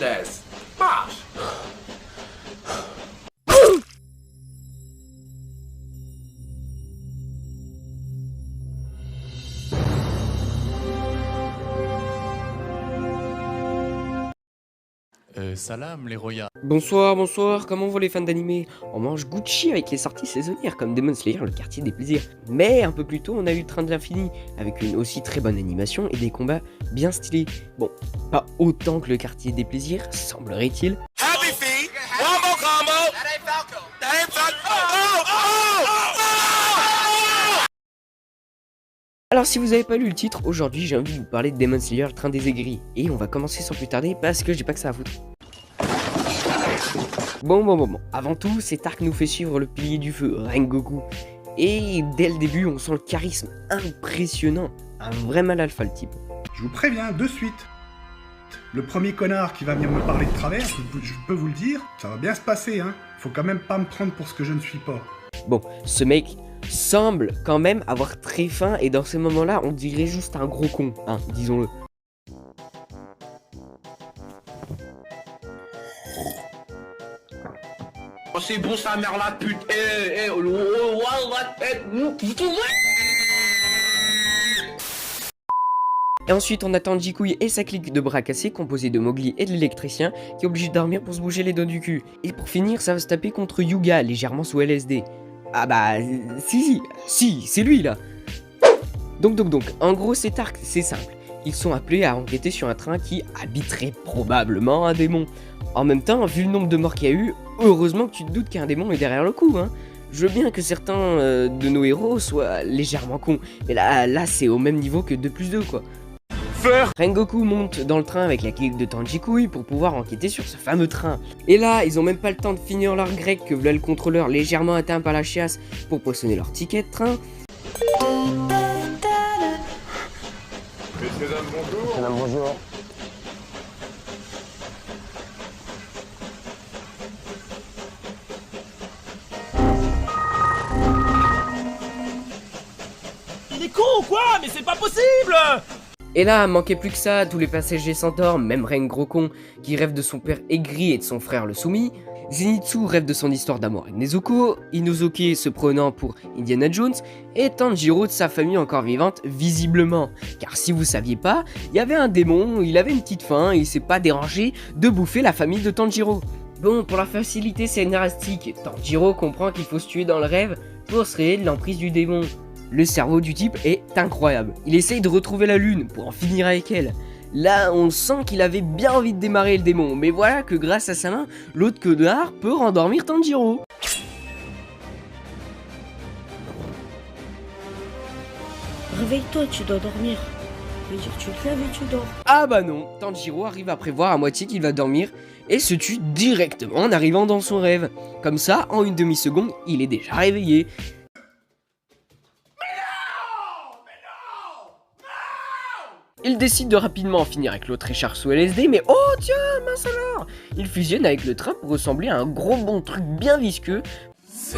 Mendes. Marche. Salam les Roya. Bonsoir, bonsoir, comment vont les fans d'animé? On mange Gucci avec les sorties saisonnières comme Demon Slayer, le quartier des plaisirs. Mais un peu plus tôt, on a eu le Train de l'Infini, avec une aussi très bonne animation et des combats bien stylés. Bon, pas autant que le quartier des plaisirs, semblerait-il. Happy feet. One more combo. That ain't Falco. That ain't Falco. Alors si vous avez pas lu le titre, aujourd'hui j'ai envie de vous parler de Demon Slayer, le Train des aigris. Et on va commencer sans plus tarder parce que j'ai pas que ça à foutre. Bon. Avant tout, cet arc nous fait suivre le pilier du feu, Rengoku. Et dès le début, on sent le charisme impressionnant. Un vrai mal alpha le type. Je vous préviens de suite. Le premier connard qui va venir me parler de travers, je peux vous le dire, ça va bien se passer, hein. Faut quand même pas me prendre pour ce que je ne suis pas. Bon, ce mec semble quand même avoir très faim et dans ces moments-là, on dirait juste un gros con, hein, disons-le. Oh, c'est bon sa mère la pute. Et ensuite, on attend Jikouille et sa clique de bras cassés, composée de Mowgli et de l'électricien, qui est obligé de dormir pour se bouger les doigts du cul. Et pour finir, ça va se taper contre Yuga, légèrement sous LSD. Ah bah, si, c'est lui là. Donc, en gros, cet arc, c'est simple. Ils sont appelés à enquêter sur un train qui habiterait probablement un démon. En même temps, vu le nombre de morts qu'il y a eu, heureusement que tu te doutes qu'un démon est derrière le coup, hein. Je veux bien que certains de nos héros soient légèrement cons, mais là c'est au même niveau que 2 plus 2 quoi. Rengoku monte dans le train avec la clique de Tanjikouille pour pouvoir enquêter sur ce fameux train. Et là, ils ont même pas le temps de finir leur grec que voilà le contrôleur légèrement atteint par la chiasse pour poissonner leur ticket de train. Messieurs, dames, bonjour. Madame, bonjour. Il est con ou quoi? Mais c'est pas possible! Et là, manquait plus que ça, tous les passagers s'endorment, même Ren gros con, qui rêve de son père aigri et de son frère le soumis. Zenitsu rêve de son histoire d'amour avec Nezuko, Inosuke se prenant pour Indiana Jones, et Tanjiro de sa famille encore vivante, visiblement. Car si vous saviez pas, il y avait un démon, il avait une petite faim, et il s'est pas dérangé de bouffer la famille de Tanjiro. Bon, pour la facilité scénaristique, Tanjiro comprend qu'il faut se tuer dans le rêve pour se réveiller de l'emprise du démon. Le cerveau du type est incroyable. Il essaye de retrouver la lune pour en finir avec elle. Là, on sent qu'il avait bien envie de démarrer le démon, mais voilà que grâce à sa main, l'autre connard peut rendormir Tanjiro. Réveille-toi, tu dois dormir. Je veux dire, tu te lèves et tu dors. Ah bah non, Tanjiro arrive à prévoir à moitié qu'il va dormir et se tue directement en arrivant dans son rêve. Comme ça, en une demi-seconde, il est déjà réveillé. Il décide de rapidement en finir avec l'autre écharpe sous LSD, mais oh tiens, mince alors! Il fusionne avec le train pour ressembler à un gros bon truc bien visqueux. C'est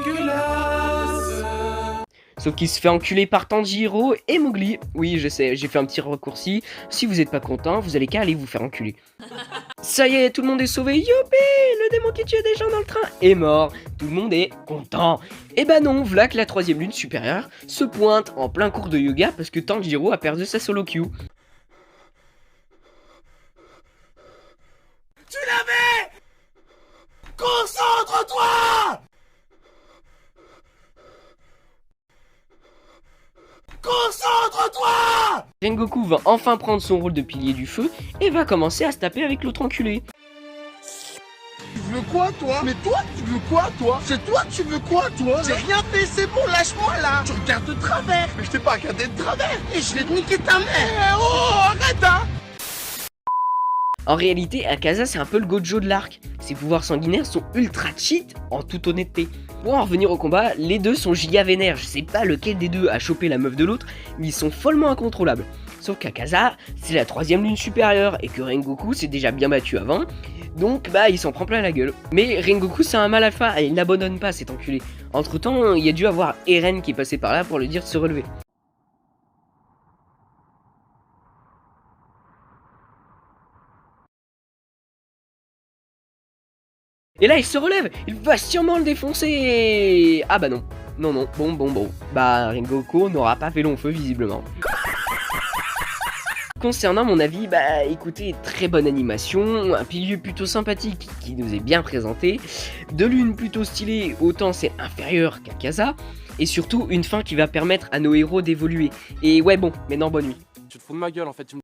dégueulasse. Sauf qu'il se fait enculer par Tanjiro et Mowgli. Oui, je sais, j'ai fait un petit raccourci. Si vous êtes pas content, vous allez qu'à aller vous faire enculer. Ça y est, tout le monde est sauvé. Youpi! Le démon qui tuait des gens dans le train est mort. Tout le monde est content. Et bah non, voilà que la 3ème lune supérieure se pointe en plein cours de yoga parce que Tanjiro a perdu sa solo queue. Tu l'avais! Concentre-toi! Concentre-toi! Rengoku va enfin prendre son rôle de pilier du feu et va commencer à se taper avec l'autre enculé. Tu veux quoi, toi? Mais toi, tu veux quoi, toi? C'est toi, tu veux quoi, toi? J'ai rien fait, c'est bon, lâche-moi, là! Tu regardes de travers! Mais je t'ai pas regardé de travers! Et je vais te niquer ta mère! Oh, arrête, hein! En réalité, Akaza c'est un peu le Gojo de l'arc. Ses pouvoirs sanguinaires sont ultra cheat, en toute honnêteté. Pour en revenir au combat, les deux sont giga vénères. Je sais pas lequel des deux a chopé la meuf de l'autre, mais ils sont follement incontrôlables. Sauf qu'Akaza, c'est la 3ème lune supérieure, et que Rengoku s'est déjà bien battu avant, donc bah il s'en prend plein la gueule. Mais Rengoku c'est un mal alpha, et il n'abandonne pas cet enculé. Entre temps, il y a dû avoir Eren qui est passé par là pour lui dire de se relever. Et là, il se relève, il va sûrement le défoncer. Ah bah non, non, bon. Bah, Rengoku n'aura pas fait long feu, visiblement. Concernant mon avis, bah écoutez, très bonne animation, un pilier plutôt sympathique qui nous est bien présenté, de l'une plutôt stylée, autant c'est inférieur qu'à Casa, et surtout une fin qui va permettre à nos héros d'évoluer. Et ouais bon, maintenant bonne nuit. Tu te fous de ma gueule en fait,